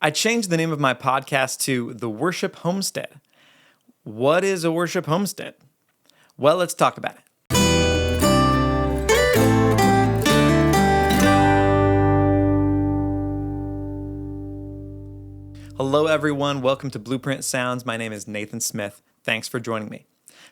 I changed the name of my podcast to The Worship Homestead. What is a worship homestead? Well, let's talk about it. Hello, everyone. Welcome to Blueprint Sounds. My name is Nathan Smith. Thanks for joining me.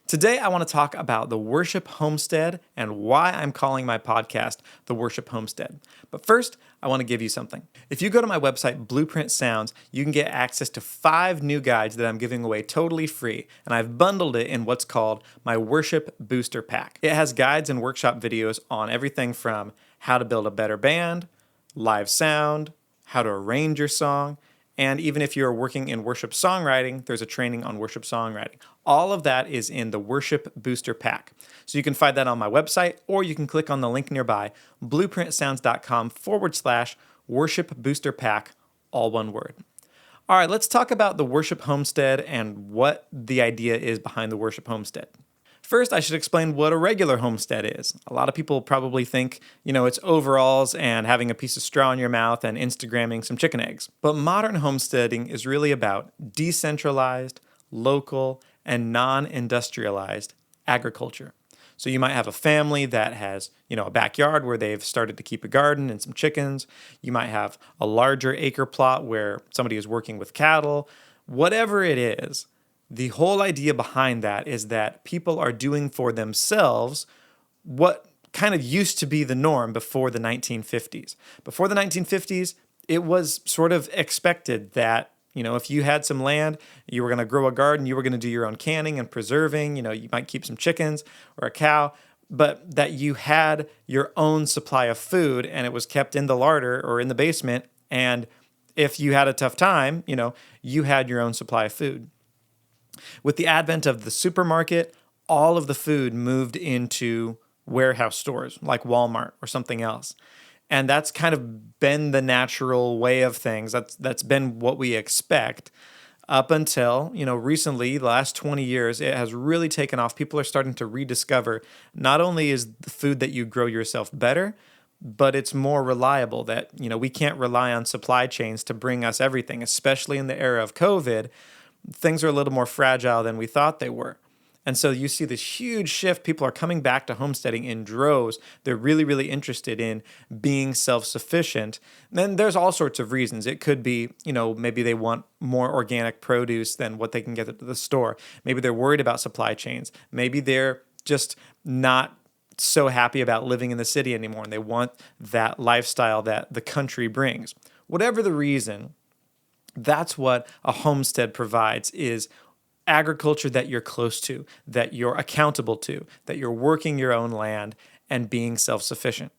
Today, I want to talk about the worship homestead and why I'm calling my podcast The Worship Homestead. But first, I want to give you something. If you go to my website, Blueprint Sounds, you can get access to 5 new guides that I'm giving away totally free, and I've bundled it in what's called my Worship Booster Pack. It has guides and workshop videos on everything from how to build a better band, live sound, how to arrange your song, and even if you're working in worship songwriting, there's a training on worship songwriting. All of that is in the Worship Booster Pack. So you can find that on my website, or you can click on the link nearby, blueprintsounds.com/worship booster pack, all one word. All right, let's talk about the Worship Homestead and what the idea is behind the Worship Homestead. First, I should explain what a regular homestead is. A lot of people probably think, it's overalls and having a piece of straw in your mouth and Instagramming some chicken eggs. But modern homesteading is really about decentralized, local, and non-industrialized agriculture. So you might have a family that has, a backyard where they've started to keep a garden and some chickens. You might have a larger acre plot where somebody is working with cattle. Whatever it is, the whole idea behind that is that people are doing for themselves what kind of used to be the norm before the 1950s. Before the 1950s, it was sort of expected that, if you had some land, you were going to grow a garden, you were going to do your own canning and preserving, you might keep some chickens or a cow, but that you had your own supply of food and it was kept in the larder or in the basement. And if you had a tough time, you had your own supply of food. With the advent of the supermarket, all of the food moved into warehouse stores like Walmart or something else. And that's kind of been the natural way of things. That's been what we expect up until, recently, the last 20 years, it has really taken off. People are starting to rediscover not only is the food that you grow yourself better, but it's more reliable that, we can't rely on supply chains to bring us everything, especially in the era of COVID. Things are a little more fragile than we thought they were. And so you see this huge shift. People are coming back to homesteading in droves. They're really, really interested in being self-sufficient. Then there's all sorts of reasons. It could be, maybe they want more organic produce than what they can get at the store. Maybe they're worried about supply chains. Maybe they're just not so happy about living in the city anymore, and they want that lifestyle that the country brings. Whatever the reason, that's what a homestead provides, is agriculture that you're close to, that you're accountable to, that you're working your own land and being self-sufficient.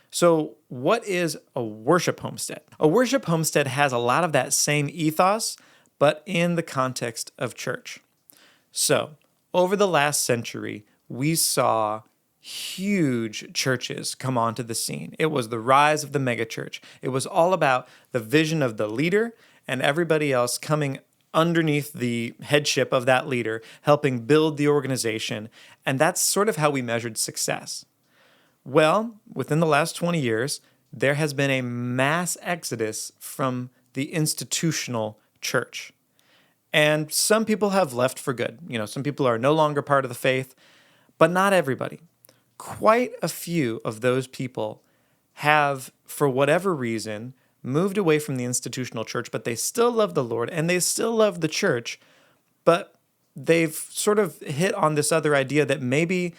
So what is a worship homestead? A worship homestead has a lot of that same ethos, but in the context of church. So over the last century, we saw huge churches come onto the scene. It was the rise of the megachurch. It was all about the vision of the leader and everybody else coming underneath the headship of that leader, helping build the organization. And that's sort of how we measured success. Well, within the last 20 years, there has been a mass exodus from the institutional church. And some people have left for good. Some people are no longer part of the faith, but not everybody. Quite a few of those people have, for whatever reason, moved away from the institutional church, but they still love the Lord and they still love the church, but they've sort of hit on this other idea that maybe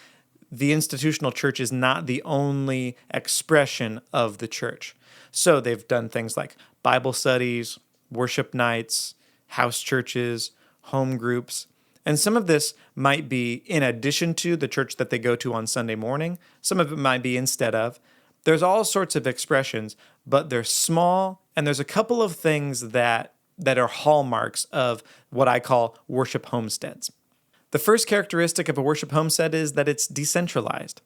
the institutional church is not the only expression of the church. So they've done things like Bible studies, worship nights, house churches, home groups, and some of this might be in addition to the church that they go to on Sunday morning. Some of it might be instead of. There's all sorts of expressions, but they're small, and there's a couple of things that are hallmarks of what I call worship homesteads. The first characteristic of a worship homestead is that it's decentralized,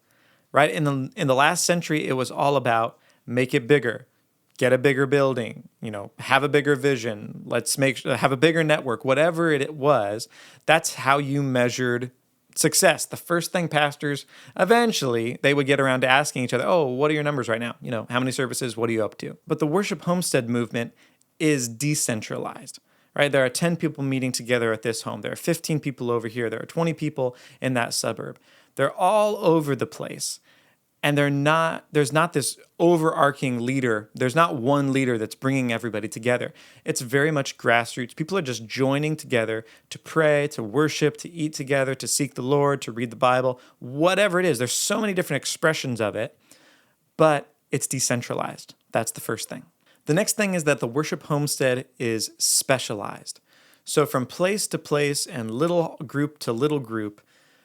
right? In the last century, it was all about make it bigger, get a bigger building, have a bigger vision, have a bigger network, whatever it was. That's how you measured success. The first thing pastors, eventually, they would get around to asking each other, oh, what are your numbers right now? How many services? What are you up to? But the worship homestead movement is decentralized, right? There are 10 people meeting together at this home. There are 15 people over here. There are 20 people in that suburb. They're all over the place. And there's not this overarching leader. There's not one leader that's bringing everybody together. It's very much grassroots. People are just joining together to pray, to worship, to eat together, to seek the Lord, to read the Bible, whatever it is. There's so many different expressions of it, but it's decentralized. That's the first thing. The next thing is that the worship homestead is specialized. So from place to place and little group to little group,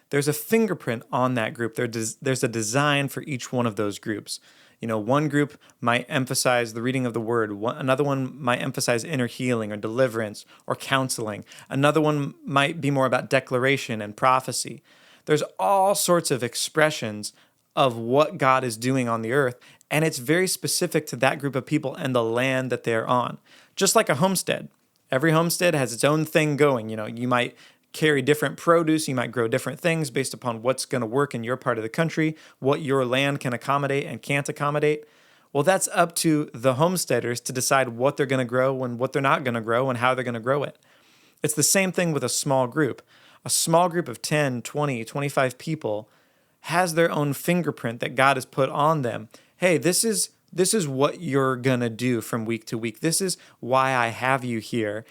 there's a fingerprint on that group. There's a design for each one of those groups. One group might emphasize the reading of the word. Another one might emphasize inner healing or deliverance or counseling. Another one might be more about declaration and prophecy. There's all sorts of expressions of what God is doing on the earth, and it's very specific to that group of people and the land that they're on. Just like a homestead. Every homestead has its own thing going. You might carry different produce, you might grow different things based upon what's going to work in your part of the country, what your land can accommodate and can't accommodate. Well, that's up to the homesteaders to decide what they're going to grow and what they're not going to grow and how they're going to grow it. It's the same thing with a small group. A small group of 10, 20, 25 people has their own fingerprint that God has put on them. Hey, this is what you're going to do from week to week. This is why I have you here,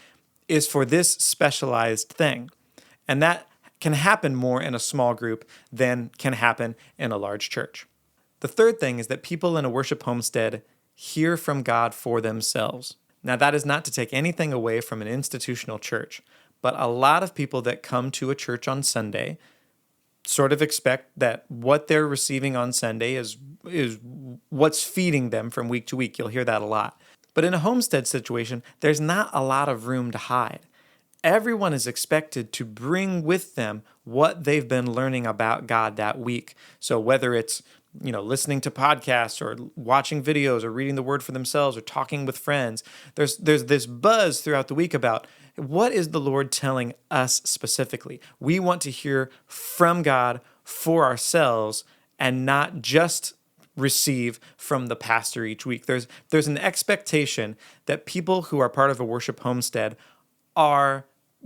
is for this specialized thing. And that can happen more in a small group than can happen in a large church. The third thing is that people in a worship homestead hear from God for themselves. Now, that is not to take anything away from an institutional church, but a lot of people that come to a church on Sunday sort of expect that what they're receiving on Sunday is what's feeding them from week to week. You'll hear that a lot. But in a homestead situation, there's not a lot of room to hide. Everyone is expected to bring with them what they've been learning about God that week. So whether it's listening to podcasts or watching videos or reading the word for themselves or talking with friends, there's this buzz throughout the week about what is the Lord telling us specifically. We want to hear from God for ourselves and not just receive from the pastor each week. There's an expectation that people who are part of a worship homestead are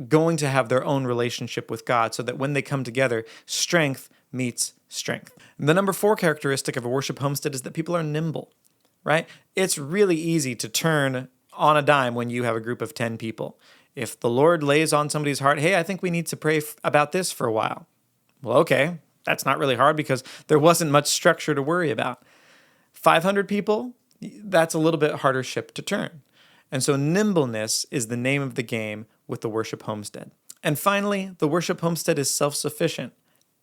going to have their own relationship with God so that when they come together, strength meets strength. And the number 4 characteristic of a worship homestead is that people are nimble, right? It's really easy to turn on a dime when you have a group of 10 people. If the Lord lays on somebody's heart, hey, I think we need to pray about this for a while. Well, okay, that's not really hard because there wasn't much structure to worry about. 500 people, that's a little bit harder ship to turn. And so nimbleness is the name of the game with the worship homestead. And finally, the worship homestead is self-sufficient.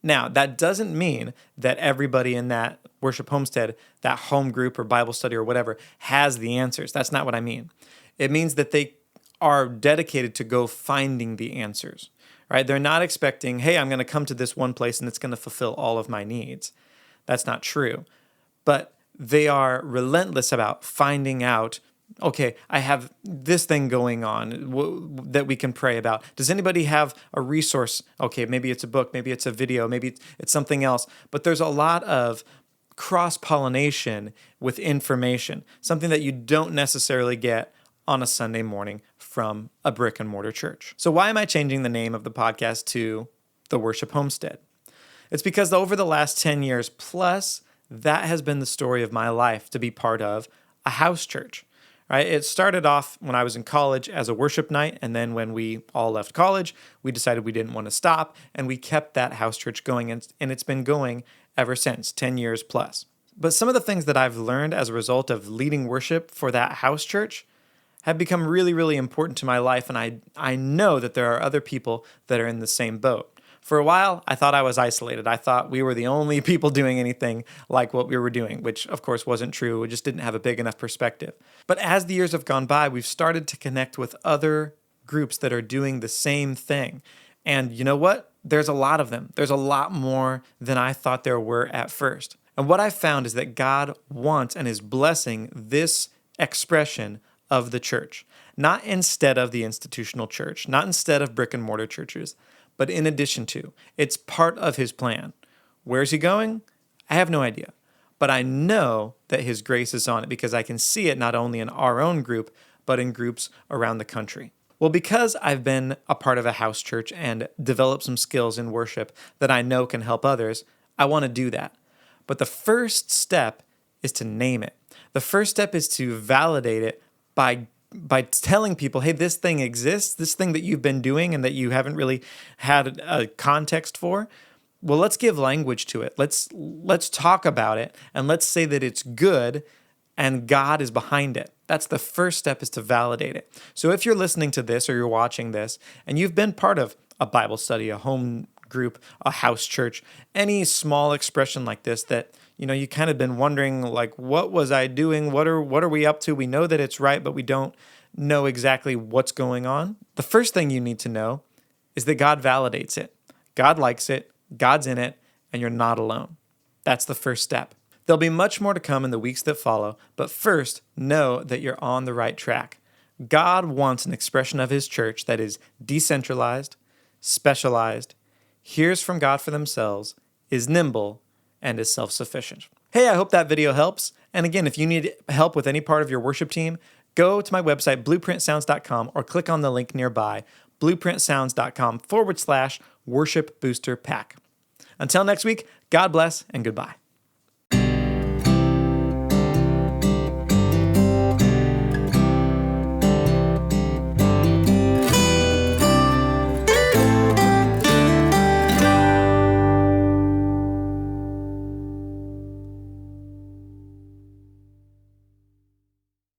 Now, that doesn't mean that everybody in that worship homestead, that home group or Bible study or whatever, has the answers. That's not what I mean. It means that they are dedicated to go finding the answers, right? They're not expecting, hey, I'm going to come to this one place and it's going to fulfill all of my needs. That's not true. But they are relentless about finding out, okay, I have this thing going on that we can pray about. Does anybody have a resource? Okay, maybe it's a book, maybe it's a video, maybe it's something else. But there's a lot of cross-pollination with information, something that you don't necessarily get on a Sunday morning from a brick and mortar church. So why am I changing the name of the podcast to The Worship Homestead? It's because over the last 10 years plus, that has been the story of my life, to be part of a house church. Right? It started off when I was in college as a worship night, and then when we all left college, we decided we didn't want to stop, and we kept that house church going, and it's been going ever since, 10 years plus. But some of the things that I've learned as a result of leading worship for that house church have become really, really important to my life, and I know that there are other people that are in the same boat. For a while, I thought I was isolated. I thought we were the only people doing anything like what we were doing, which of course wasn't true. We just didn't have a big enough perspective. But as the years have gone by, we've started to connect with other groups that are doing the same thing. And you know what? There's a lot of them. There's a lot more than I thought there were at first. And what I've found is that God wants and is blessing this expression of the church, not instead of the institutional church, not instead of brick and mortar churches, but in addition to. It's part of his plan. Where's he going? I have no idea. But I know that his grace is on it because I can see it not only in our own group, but in groups around the country. Well, because I've been a part of a house church and developed some skills in worship that I know can help others, I want to do that. But the first step is to name it. The first step is to validate it by telling people, hey, this thing exists, this thing that you've been doing and that you haven't really had a context for. Well, let's give language to it. Let's talk about it, and let's say that it's good and God is behind it. That's the first step, is to validate it. So if you're listening to this or you're watching this and you've been part of a Bible study, a home group, a house church, any small expression like this that, you kind of been wondering, like, what was I doing? What are we up to? We know that it's right, but we don't know exactly what's going on. The first thing you need to know is that God validates it. God likes it, God's in it, and you're not alone. That's the first step. There'll be much more to come in the weeks that follow, but first, know that you're on the right track. God wants an expression of his church that is decentralized, specialized, hears from God for themselves, is nimble, and is self-sufficient. Hey, I hope that video helps. And again, if you need help with any part of your worship team, go to my website, blueprintsounds.com, or click on the link nearby, blueprintsounds.com/worship booster pack. Until next week, God bless and goodbye.